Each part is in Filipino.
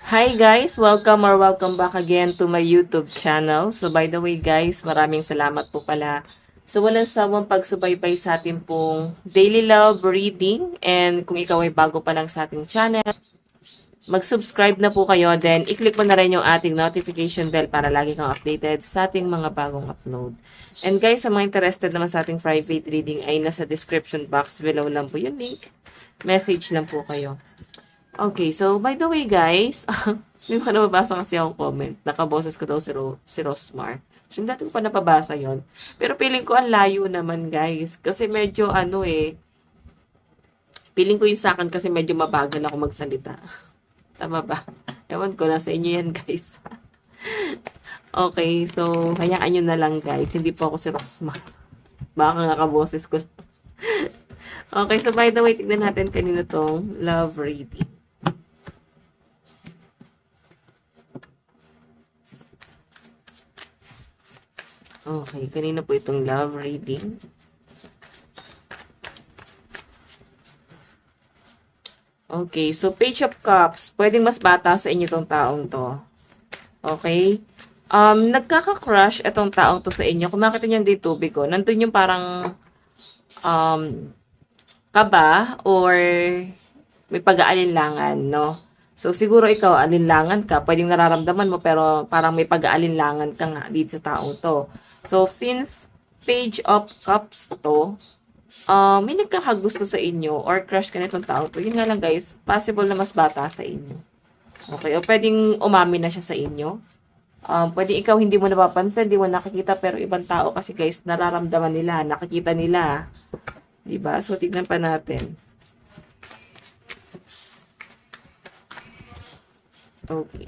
Hi guys! Welcome back again to my YouTube channel. So by the way guys, maraming salamat po pala. So walang sawang pagsubaybay sa ating pong daily love reading. And kung ikaw ay bago pa lang sa ating channel, mag-subscribe na po kayo. Then i-click mo na rin yung ating notification bell para lagi kang updated sa ating mga bagong upload. And guys, sa mga interested naman sa ating private reading ay nasa description box below lang po yung link. Message lang po kayo. Okay, so by the way guys, may mga nababasa kasi akong comment. Nakaboses ko daw si Rosmar. So, dati ko pa napabasa yon. Pero feeling ko ang layo naman guys. Kasi medyo feeling ko yung sa akin kasi medyo mabagal ako magsalita. Tama ba? Ewan ko, nasa inyo yan guys. Okay, so hayaan nyo na lang guys. Hindi po ako si Rosmar. Baka nakaboses ko. Okay, so by the way, tignan natin kanina tong love reading. Okay, kanina po itong love reading. Okay, so Page of Cups. Pwedeng mas bata sa inyo tong taong to. Okay? Nagkaka-crush itong taong to sa inyo. Kung makita niyo yung tubig ko, nandun yung parang kaba or may pag-aalinlangan, no? So, siguro ikaw, alinlangan ka. Pwedeng nararamdaman mo, pero parang may pag-aalinlangan ka nga dito sa taong to. So, since Page of Cups to, may nagkakagusto sa inyo or crush ka nitong tao to, yun nga lang guys, possible na mas bata sa inyo. Okay, o pwedeng umamin na siya sa inyo. Pwedeng ikaw hindi mo napapansin, hindi mo nakikita, pero ibang tao kasi guys, nararamdaman nila, nakikita nila. Diba? So, tignan pa natin. Okay.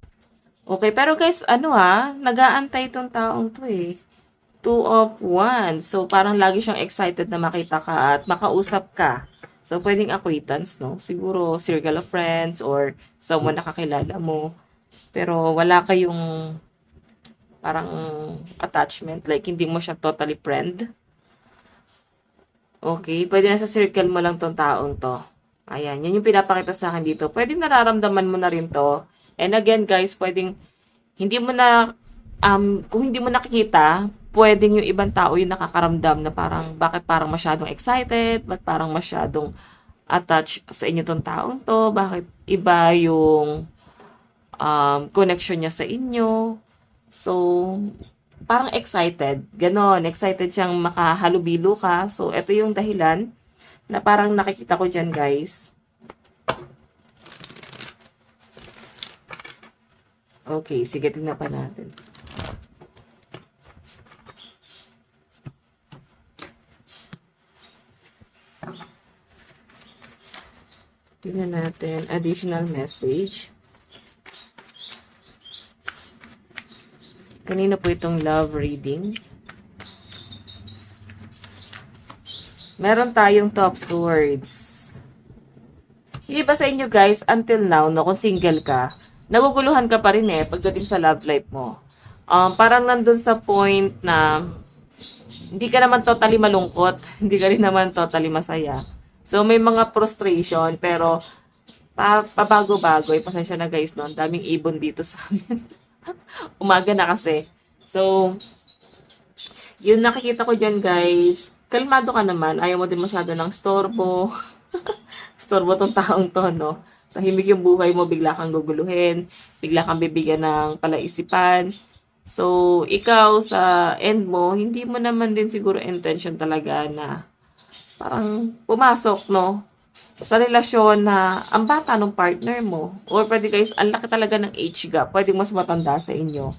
Okay, pero guys, nag-aantay itong taong to eh. Two of Wands. So, parang lagi siyang excited na makita ka at makausap ka. So, pwedeng acquaintance, no? Siguro, circle of friends or someone nakakilala mo. Pero, wala kayong parang attachment. Like, hindi mo siya totally friend. Okay, pwede na sa circle mo lang tong taong to. Ayan, yan yung pinapakita sa akin dito. Pwedeng nararamdaman mo na rin to. And again, guys, pwedeng hindi mo na kung hindi mo nakikita, pwedeng yung ibang tao yung nakakaramdam na parang bakit parang masyadong excited, bakit parang masyadong attached sa inyo tong taong to, bakit iba yung connection niya sa inyo. So, parang excited. Ganon, excited siyang makahalubilo ka. So, ito yung dahilan na parang nakikita ko dyan, guys. Okay, sige, tingnan pa natin. Tingnan natin, additional message. Kanina po itong love reading. Meron tayong top swords. Yung iba sa inyo guys, until now, no, kung single ka, naguguluhan ka pa rin pagdating sa love life mo. Parang nandun sa point na hindi ka naman totally malungkot, hindi ka rin naman totally masaya. So, may mga frustration, pero pabago-bago. Pasensya na guys, no? Ang daming ibon dito sa amin. Umaga na kasi. So, yun nakikita ko dyan guys. Kalmado ka naman. Ayaw mo din masyado ng storbo. Storbo tong taong to, no? Tahimik yung buhay mo, bigla kang guguluhin, bigla kang bibigyan ng palaisipan. So, ikaw sa end mo, hindi mo naman din siguro intention talaga na parang pumasok, no? Sa relasyon na ang bata ng partner mo. Or pwede guys, ang laki talaga ng age gap. Pwedeng mas matanda sa inyo.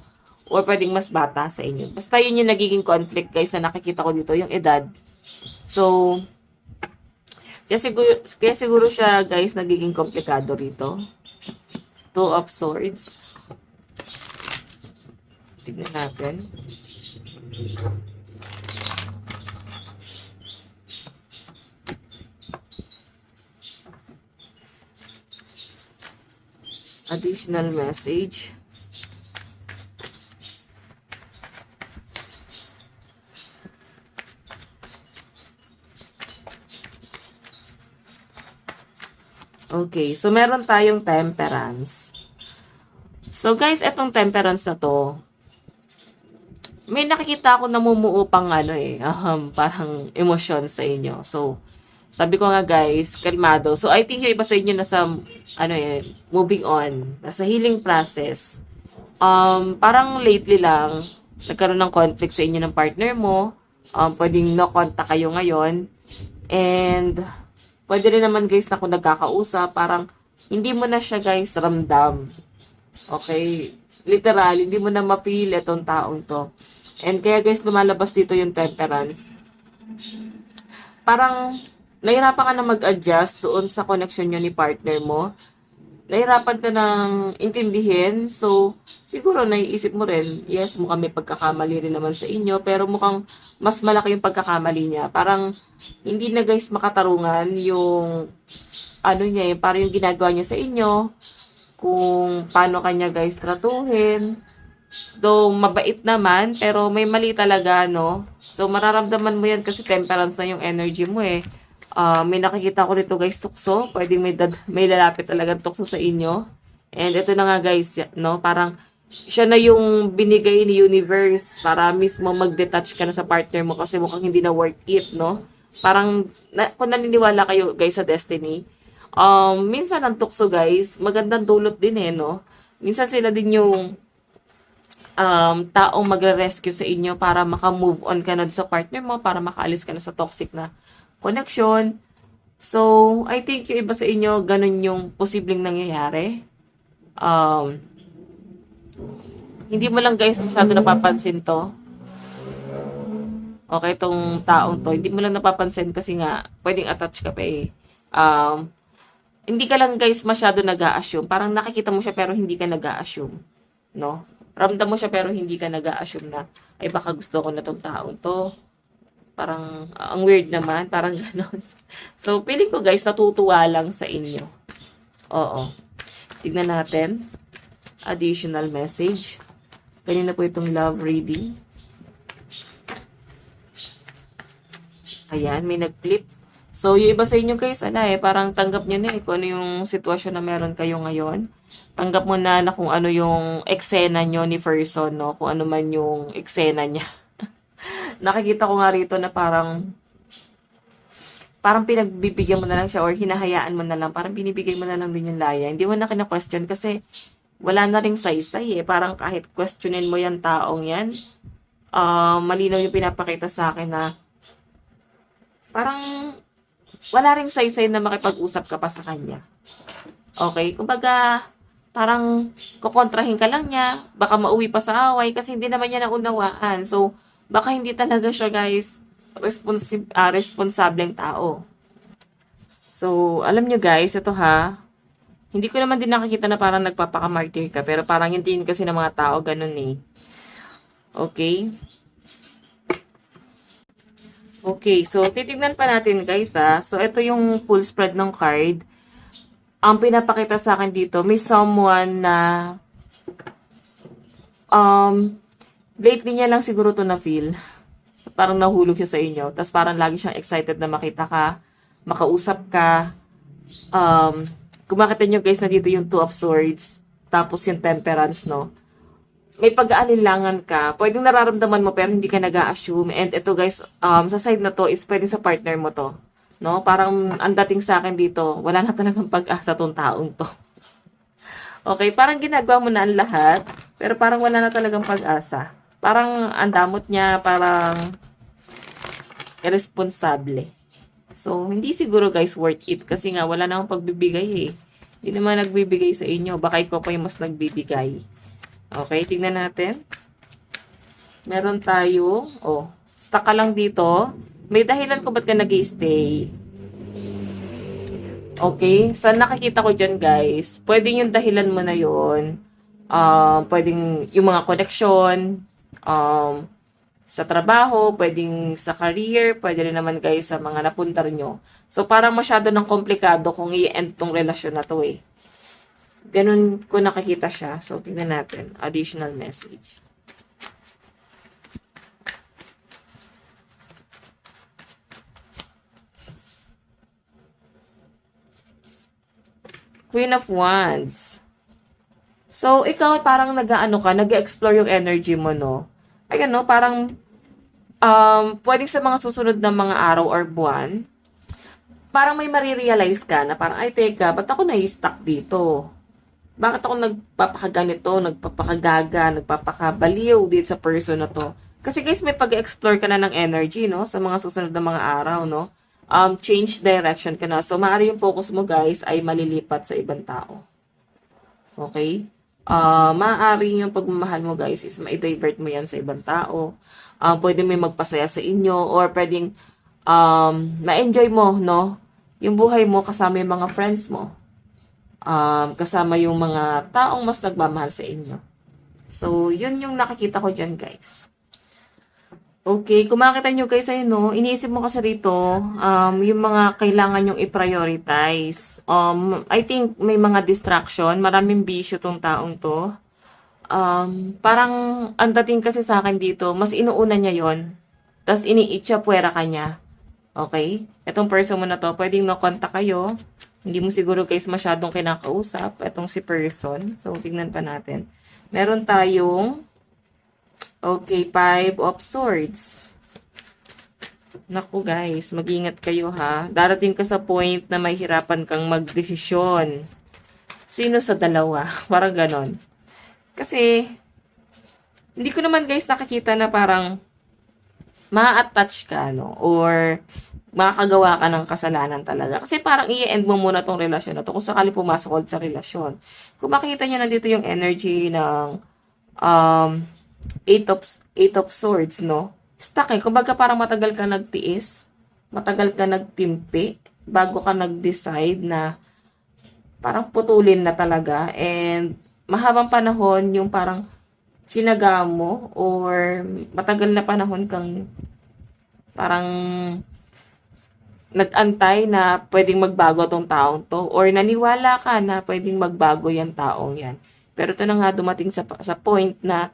Or pwedeng mas bata sa inyo. Basta yun yung nagiging conflict guys na nakikita ko dito, yung edad. So, kaya siguro siya, guys, nagiging komplikado rito. Two of Swords. Tignan natin. Additional message. Okay, so meron tayong temperance. So guys, etong temperance na to, may nakikita ako namumuo pang parang emosyon sa inyo. So, sabi ko nga guys, kalmado. So, I think yung iba sa inyo nasa, moving on. Nasa healing process. Parang lately lang, nagkaroon ng conflict sa inyo ng partner mo. Pwedeng no contact kayo ngayon. And, pwede rin naman guys na kung nagkakausap, parang hindi mo na siya guys ramdam. Okay? Literal, hindi mo na ma-feel itong taong to. And kaya guys, lumalabas dito yung temperance. Parang, nahirapan ka na mag-adjust doon sa connection nyo ni partner mo. Nahirapan ka nang intindihin. So, siguro naiisip mo rin, yes, mukhang may pagkakamali rin naman sa inyo, pero mukhang mas malaki yung pagkakamali niya. Parang, hindi na guys makatarungan yung, parang yung ginagawa niya sa inyo, kung paano kanya guys tratuhin. Though mabait naman, pero may mali talaga, no? So, mararamdaman mo yan kasi temperance na yung energy mo eh. May nakikita ko dito guys, tukso. Pwedeng may lalapit talagang tukso sa inyo. And ito na nga guys, no? Parang siya na yung binigay ni universe para mismo mag-detach ka na sa partner mo kasi mukhang hindi na worth it, no? Parang, kung naniniwala kayo guys sa destiny, minsan ang tukso guys, magandang dulot din eh, no? Minsan sila din yung taong magre-rescue sa inyo para maka-move on ka na sa partner mo, para makaalis ka na sa toxic na connection. So, I think yung iba sa inyo, ganun yung posibleng nangyayari. Hindi mo lang guys masyado napapansin to. Okay, tong taong to, hindi mo lang napapansin kasi nga, pwedeng attach ka pa eh. Hindi ka lang guys masyado nag-a-assume. Parang nakikita mo siya pero hindi ka nag-a-assume. No? Ramdam mo siya pero hindi ka nag-a-assume na, ay baka gusto ko na tong taong to. Parang, ang weird naman. Parang ganon. So, feeling ko guys, natutuwa lang sa inyo. Oo. Tignan natin. Additional message. Kanina po itong love reading. Ayan, may nag-clip. So, yung iba sa inyo guys, parang tanggap nyo na kung ano yung sitwasyon na meron kayo ngayon. Tanggap mo na kung ano yung eksena nyo ni person, no? Kung ano man yung eksena niya. Nakikita ko nga rito na parang pinagbibigyan mo na lang siya or hinahayaan mo na lang. Parang binibigay mo na lang din yung laya. Hindi mo na kina-question kasi wala na ring saysay eh. Parang kahit questionin mo yung taong yan, malinaw yung pinapakita sa akin na parang wala ring saysay na makipag-usap ka pa sa kanya. Okay? Kumbaga, parang kukontrahin ka lang niya, baka mauwi pa sa away kasi hindi naman niya naunawaan. So, baka hindi talaga siya guys responsableng tao. So, alam nyo guys, ito ha, hindi ko naman din nakikita na parang nagpapakamartir ka, pero parang yung tingin kasi ng mga tao, ganun eh. Okay? Okay, so titignan pa natin guys ha. So, ito yung full spread ng card. Ang pinapakita sa akin dito, may someone na lately niya lang siguro to na-feel. Parang nahulog siya sa inyo. Tapos parang lagi siyang excited na makita ka, makausap ka. Kung makita nyo guys na dito yung Two of Swords, tapos yung Temperance, no? May pag-aalinlangan ka. Pwedeng nararamdaman mo pero hindi ka nag-a-assume. And ito guys, sa side na to is pwedeng sa partner mo to. No? Parang ang dating sa akin dito, wala na talagang pag-asa tong taong to. Okay, parang ginagawa mo na ang lahat, pero parang wala na talagang pag-asa. Parang ang damot niya, parang irresponsable. So, hindi siguro guys worth it kasi nga wala namang pagbibigay eh. Hindi naman nagbibigay sa inyo. Baka ikaw pa yung mas nagbibigay. Okay, tingnan natin. Meron tayo, stuck ka lang dito. May dahilan kung ba't ka nag-i-stay. Okay, sa nakikita ko dyan guys, pwedeng yung dahilan mo na yun. Pwedeng yung mga connection, sa trabaho, pwedeng sa career, pwede rin naman guys sa mga napunta nyo. So, parang masyado ng komplikado kung i-end tong relasyon na to eh. Ganun ko nakikita siya. So, tingnan natin. Additional message. Queen of Wands. So, ikaw parang nag-explore yung energy mo, no? Ayan, no? Parang, pwedeng sa mga susunod na mga araw or buwan, parang may marirealize ka na parang, ay, teka, ba't ako na-stuck dito? Bakit ako nagpapakaganito, nagpapakagaga, nagpapakabaliw dito sa person na to? Kasi guys, may pag-explore ka na ng energy, no? Sa mga susunod na mga araw, no? Change direction ka na. So, maaari yung focus mo, guys, ay malilipat sa ibang tao. Okay? Maaari yung pagmamahal mo, guys, is ma-divert mo yan sa ibang tao. Pwede may magpasaya sa inyo, or pwedeng ma-enjoy mo, no? Yung buhay mo kasama yung mga friends mo. Kasama yung mga taong mas nagmamahal sa inyo. So, yun yung nakikita ko dyan, guys. Okay, kung makita nyo guys, ayun no, iniisip mo kasi rito, yung mga kailangan yung i-prioritize. I think may mga distraction, maraming bisyo tong taong to. Parang, ang dating kasi sa akin dito, mas inuuna niya yon, tapos iniitcha puwera ka niya. Okay? Etong person mo na to, pwedeng no-contact kayo. Hindi mo siguro guys masyadong kinakausap. Etong si person. So, tignan pa natin. Meron tayong, okay, 5 of Swords. Naku guys, mag-ingat kayo ha. Darating ka sa point na may hirapan kang magdesisyon. Sino sa dalawa? Parang ganon. Kasi, hindi ko naman guys nakikita na parang ma-attach ka, no? Or makakagawa ka ng kasalanan talaga. Kasi parang i-end mo muna tong relasyon na to kung sakali pumasok ulit sa relasyon. Kung makita nyo nandito yung energy ng Eight of Swords, no? Stuck eh. Kumbaga parang matagal ka nagtiis, matagal ka nagtimpi, bago ka nag-decide na parang putulin na talaga. And mahabang panahon yung parang sinaga mo or matagal na panahon kang parang nag-antay na pwedeng magbago tong taong to or naniwala ka na pwedeng magbago yung taong yan. Pero ito na nga dumating sa point na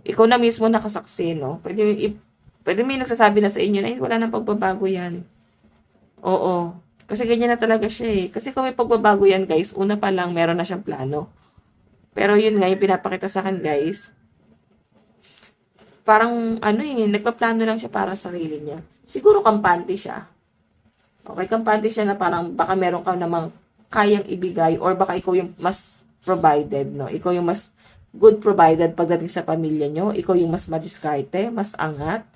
ikaw na mismo nakasaksi, no? Pwede may nagsasabi na sa inyo na wala nang pagbabago yan. Oo. Kasi ganyan na talaga siya eh. Kasi kung may pagbabago yan guys, una pa lang meron na siyang plano. Pero yun nga yung pinapakita sa akin guys. Parang nagpaplano lang siya para sa sarili niya. Siguro kampante siya. Okay, kampante siya na parang baka meron ka namang kayang ibigay or baka ikaw yung mas provided, no? Ikaw yung mas good provided pagdating sa pamilya nyo. Ikaw yung mas madiskarte, mas angat.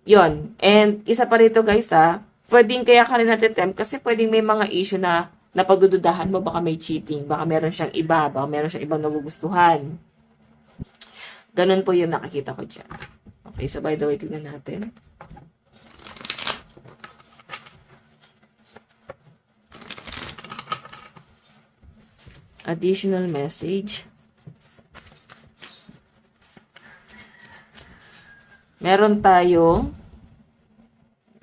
Yun. And isa pa rito guys pwedeng kaya ka rin natitempt kasi pwedeng may mga issue na napagdududahan mo, baka may cheating, baka meron siyang iba, baka meron siyang ibang nagugustuhan. Ganun po yung nakikita ko dyan. Okay, so by the way, tignan natin. Additional message. Meron tayong,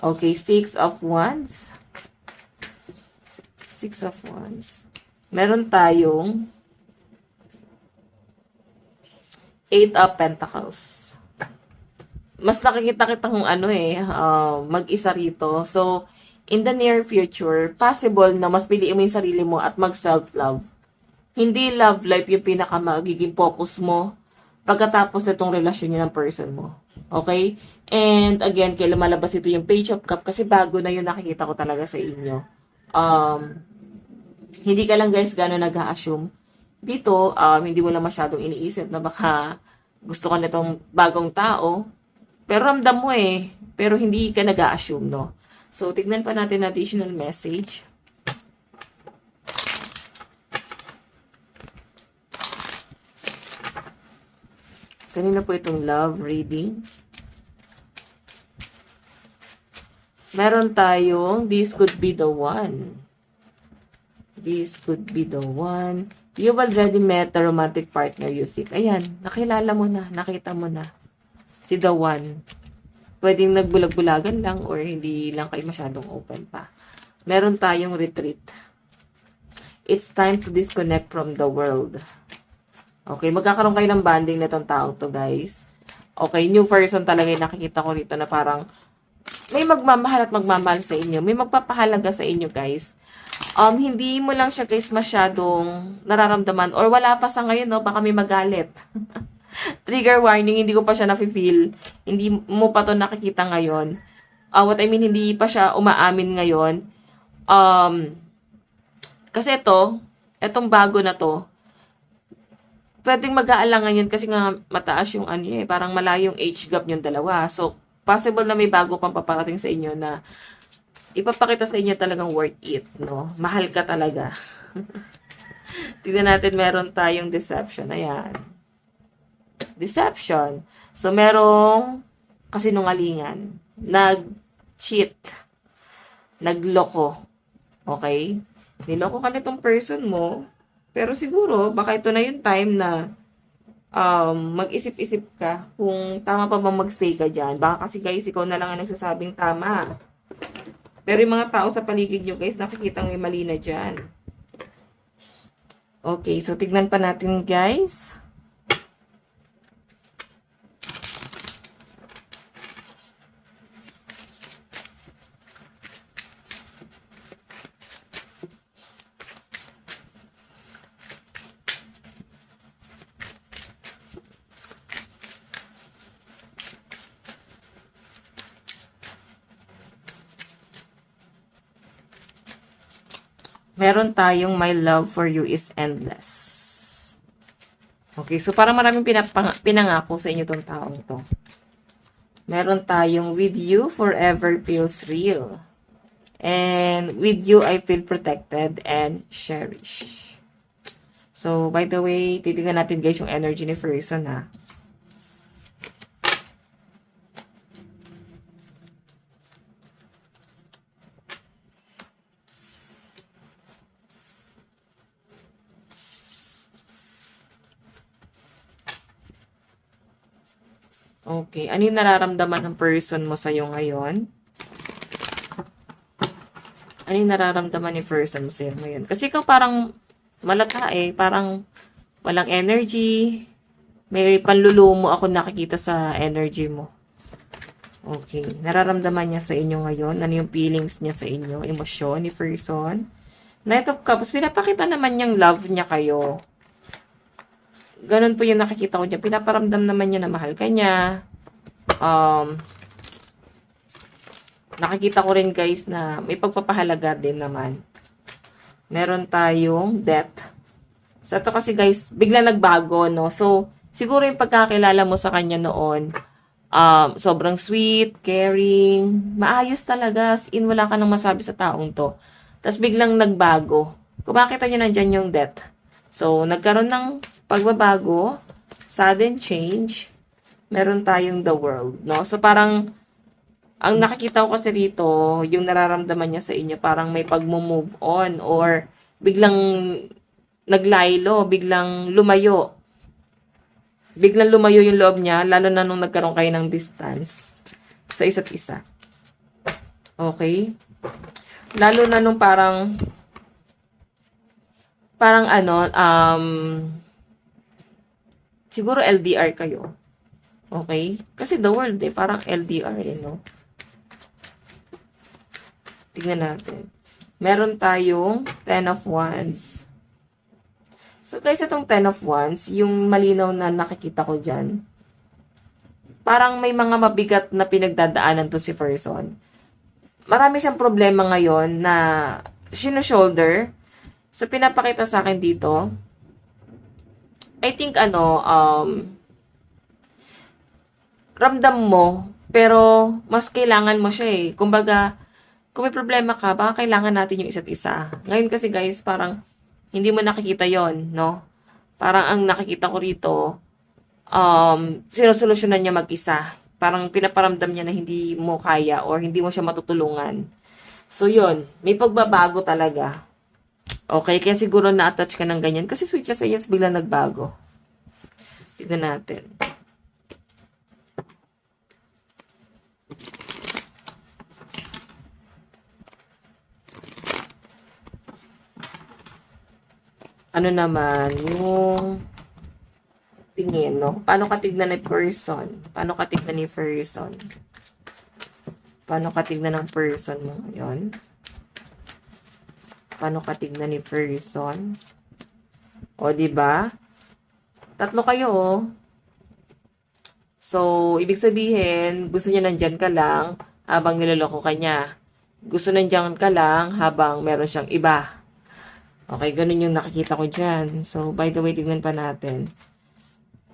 okay, 6 of Wands. 6 of Wands. Meron tayong 8 of Pentacles. Mas nakikita kitang mag-isa rito. So, in the near future, possible na mas piliin mo yung sarili mo at mag-self-love. Hindi love life yung pinaka-magiging focus mo pagkatapos nitong relasyon niyo ng person mo. Okay? And again, kaya lumalabas ito yung Page of Cup kasi bago na yun nakikita ko talaga sa inyo. Hindi ka lang guys gano'n nag-a-assume. Dito, hindi mo na masyadong iniisip na baka gusto ka nitong bagong tao. Pero ramdam mo eh. Pero hindi ka nag-a-assume, no? So, tignan pa natin additional message. Kanina po itong love reading. Meron tayong this could be the one. This could be the one. You've already met the romantic partner you seek. Ayan, nakilala mo na, nakita mo na. Si the one. Pwedeng nagbulag-bulagan lang or hindi lang kayo masyadong open pa. Meron tayong retreat. It's time to disconnect from the world. Okay, magkakaroon kayo ng bonding na itong tao to guys. Okay, new person talaga yung nakikita ko rito na parang may magmamahal at magmamahal sa inyo. May magpapahalaga sa inyo, guys. Hindi mo lang siya, guys, masyadong nararamdaman or wala pa sa ngayon, no? Baka may magalit. Trigger warning, hindi ko pa siya nafe-feel. Hindi mo pa to nakikita ngayon. What I mean, hindi pa siya umaamin ngayon. Kasi etong bago na to, pwedeng mag-aalangan yan kasi nga mataas yung parang malayong age gap yung dalawa. So, possible na may bago pang paparating sa inyo na ipapakita sa inyo talagang worth it, no? Mahal ka talaga. Tignan natin, meron tayong deception. Ayan. Deception. So, merong kasinungalingan. Nag-cheat. Nagloko. Okay? Niloko ka nitong person mo. Pero siguro, baka ito na yung time na mag-isip-isip ka kung tama pa bang magstay ka dyan. Baka kasi guys, ikaw na lang ang nagsasabing tama. Pero yung mga tao sa paligid nyo guys, nakikita may mali na dyan. Okay, so tignan pa natin guys. Meron tayong my love for you is endless. Okay, so parang maraming pinangako sa inyo tong taong to. Meron tayong with you forever feels real. And with you I feel protected and cherished. So, by the way, titignan natin guys yung energy ni person ha. Okay. Ano yung nararamdaman ng person mo sa'yo ngayon? Ano yung nararamdaman ni person mo sa'yo ngayon? Kasi ikaw parang malata parang walang energy. May panlulumo ako nakikita sa energy mo. Okay. Nararamdaman niya sa inyo ngayon? Ano yung feelings niya sa inyo? Emosyon ni person? Knight of Cups, pinapakita naman niyang love niya kayo. Ganun po yung nakikita ko niya. Pinaparamdam naman niya na mahal ka niya. Nakikita ko rin guys na may pagpapahalaga din naman. Meron tayong death. So ito kasi guys, bigla nagbago, no? So, siguro yung pagkakilala mo sa kanya noon, sobrang sweet, caring, maayos talaga. As in, wala ka nang masabi sa taong to. Tapos biglang nagbago. Kung makita niyo nandyan yung death. So, nagkaroon ng pagbabago, sudden change, meron tayong the world, no? So, parang, ang nakikita ko kasi rito, yung nararamdaman niya sa inyo, parang may pag-move on, or biglang naglaylo, biglang lumayo. Biglang lumayo yung loob niya, lalo na nung nagkaroon kayo ng distance sa isa't isa. Okay? Lalo na nung parang siguro LDR kayo. Okay? Kasi the world parang LDR no? Tingnan natin. Meron tayong 10 of Wands. So guys, itong 10 of Wands, yung malinaw na nakikita ko dyan, parang may mga mabigat na pinagdadaanan to si person. Marami siyang problema ngayon na shoulder. So, pinapakita sa akin dito, I think, ramdam mo, pero mas kailangan mo siya Kumbaga, kung may problema ka, baka kailangan natin yung isa't isa. Ngayon kasi guys, parang, hindi mo nakikita yon no? Parang ang nakikita ko rito, sinusolusyonan niya mag-isa. Parang pinaparamdam niya na hindi mo kaya or hindi mo siya matutulungan. So, yun. May pagbabago talaga. Okay, kaya siguro na-attach ka ng ganyan. Kasi sweet siya sa iyo, bigla nagbago. Tignan natin. Ano naman, yung tingin, no? Paano ka tignan ni person? Paano ka tignan ni person? Paano ka tignan ng person mo ngayon? Paano ka tignan ni person? O, diba? Tatlo kayo, oh. So, ibig sabihin, gusto niya nandyan ka lang habang niloloko ka niya. Gusto nandyan ka lang habang meron siyang iba. Okay, ganun yung nakikita ko dyan. So, by the way, tignan pa natin.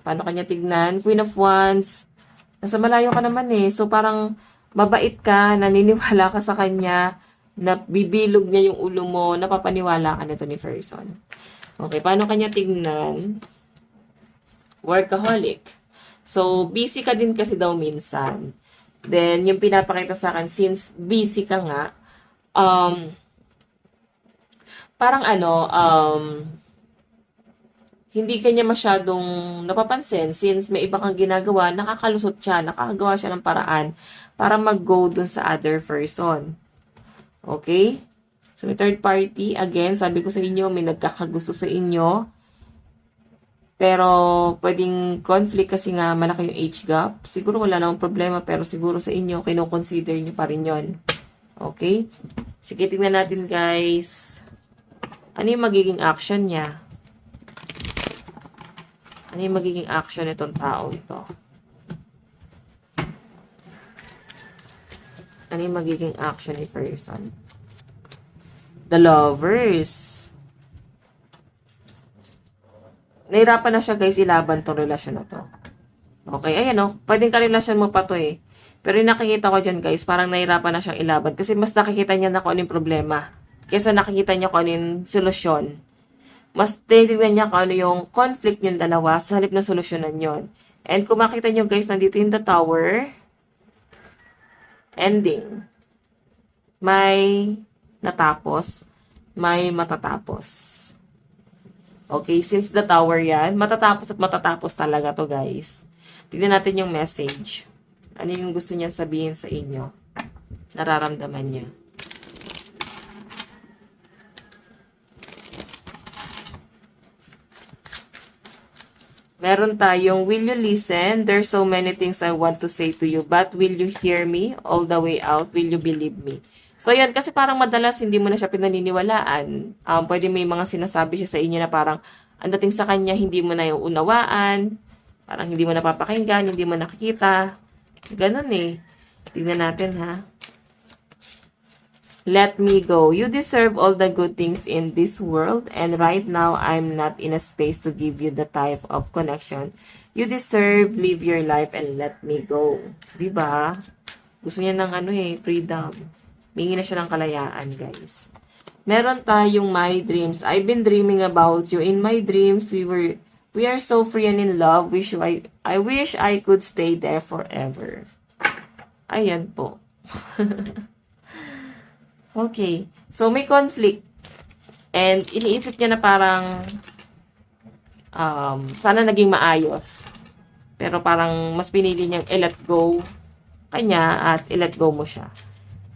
Paano kanya tignan? Queen of Wands. Nasa malayo ka naman eh. So, parang mabait ka, naniniwala ka sa kanya, na bibilog niya yung ulo mo, napapaniwala ka nito ni person. Okay, paano kanya tignan? Workaholic. So, busy ka din kasi daw minsan. Then, yung pinapakita sa akin, since busy ka nga, parang hindi kanya masyadong napapansin since may iba kang ginagawa, nakakalusot siya, nakakagawa siya ng paraan para mag-go dun sa other person. Okay? So, may third party, again, sabi ko sa inyo, may nagkakagusto sa inyo. Pero, pwedeng conflict kasi nga malaki yung age gap. Siguro wala namang problema, pero siguro sa inyo, kino-consider nyo pa rin yun. Okay? Sige, tingnan natin, guys. Ano yung magiging action niya? Ano yung magiging action nitong tao ito? Ano yung magiging action ni person? The Lovers. Nahirapan na siya, guys, ilaban tong relasyon na to. Okay, ayan o. Pwedeng karelasyon mo pa to eh. Pero yung nakikita ko dyan, guys, parang nahirapan na siyang ilaban. Kasi mas nakikita niya na kung ano yung problema. Kesa nakikita niya kung ano yung solusyon. Mas titignan niya kung ano yung conflict yung dalawa sa halip na solusyonan yon. And kung makita niyo, guys, nandito yung the tower. Ending. May natapos. May matatapos. Okay, since the tower yan, matatapos at matatapos talaga to, guys. Tignan natin yung message. Ano yung gusto niya sabihin sa inyo? Nararamdaman niya. Meron tayong, will you listen? There's so many things I want to say to you, but will you hear me all the way out? Will you believe me? So, yan, kasi parang madalas hindi mo na siya pinaniniwalaan. Pwede may mga sinasabi siya sa inyo na parang ang dating sa kanya, hindi mo na yung unawaan, parang hindi mo napapakinggan, hindi mo nakikita. Ganun eh. Tingnan natin, ha? Let me go. You deserve all the good things in this world, and right now, I'm not in a space to give you the type of connection you deserve. Live your life and let me go. Diba? Gusto niya ng freedom. Hingi na siya ng kalayaan, guys. Meron tayong my dreams. I've been dreaming about you. In my dreams, we are so free and in love. I wish I could stay there forever. Ayan po. Okay. So, may conflict. And, iniisip niya na parang sana naging maayos. Pero parang mas pinili niyang i-let go kanya at i-let go mo siya.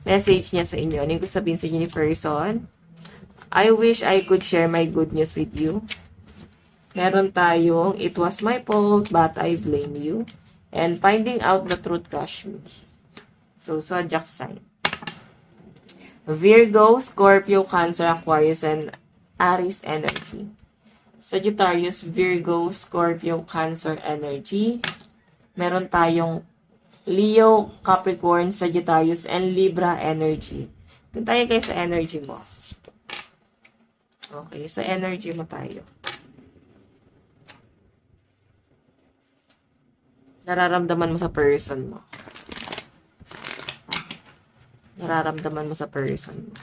Message niya sa inyo. Ano yung gusto sabihin sa inyo ni person? I wish I could share my good news with you. Meron tayong, it was my fault, but I blame you. And finding out the truth crushed me. So, zodiac sign. Virgo, Scorpio, Cancer, Aquarius, and Aries energy. Sagittarius, Virgo, Scorpio, Cancer energy. Meron tayong Leo, Capricorn, Sagittarius, and Libra energy. Doon tayo guys sa energy mo. Okay, sa energy mo tayo. Nararamdaman mo sa person mo. Nararamdaman mo sa person mo.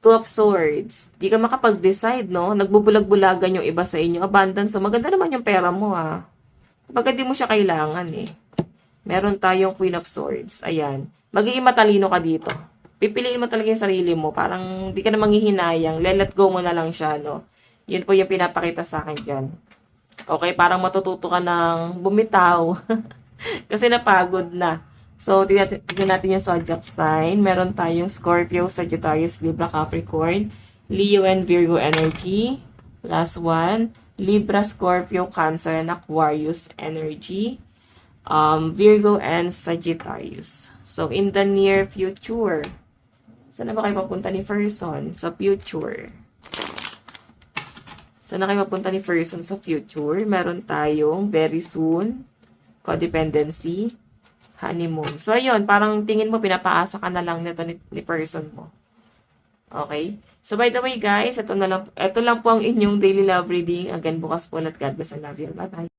Two of Swords. Di ka makapag-decide, no? Nagbubulag-bulagan yung iba sa inyo. Abundance. So, maganda naman yung pera mo, ha? Kapag di mo siya kailangan, eh. Meron tayong Queen of Swords. Ayan. Magiging matalino ka dito. Pipiliin mo talaga yung sarili mo. Parang di ka na manghihinayang. Let go mo na lang siya, no? Yun po yung pinapakita sa akin dyan. Okay, parang matututo ka ng bumitaw. Kasi napagod na. So, tignan natin yung zodiac sign. Meron tayong Scorpio, Sagittarius, Libra, Capricorn, Leo, and Virgo energy. Last one, Libra, Scorpio, Cancer, and Aquarius energy. Virgo and Sagittarius. So, in the near future, saan na ba kayo papunta ni person sa future? Saan na kayo papunta ni person sa future? Meron tayong very soon, codependency, honeymoon. So, ayun, parang tingin mo, pinapaasa ka na lang nito ni person mo. Okay? So, by the way, guys, ito lang po ang inyong daily love reading. Again, bukas po ulit. God bless and love you. Bye-bye.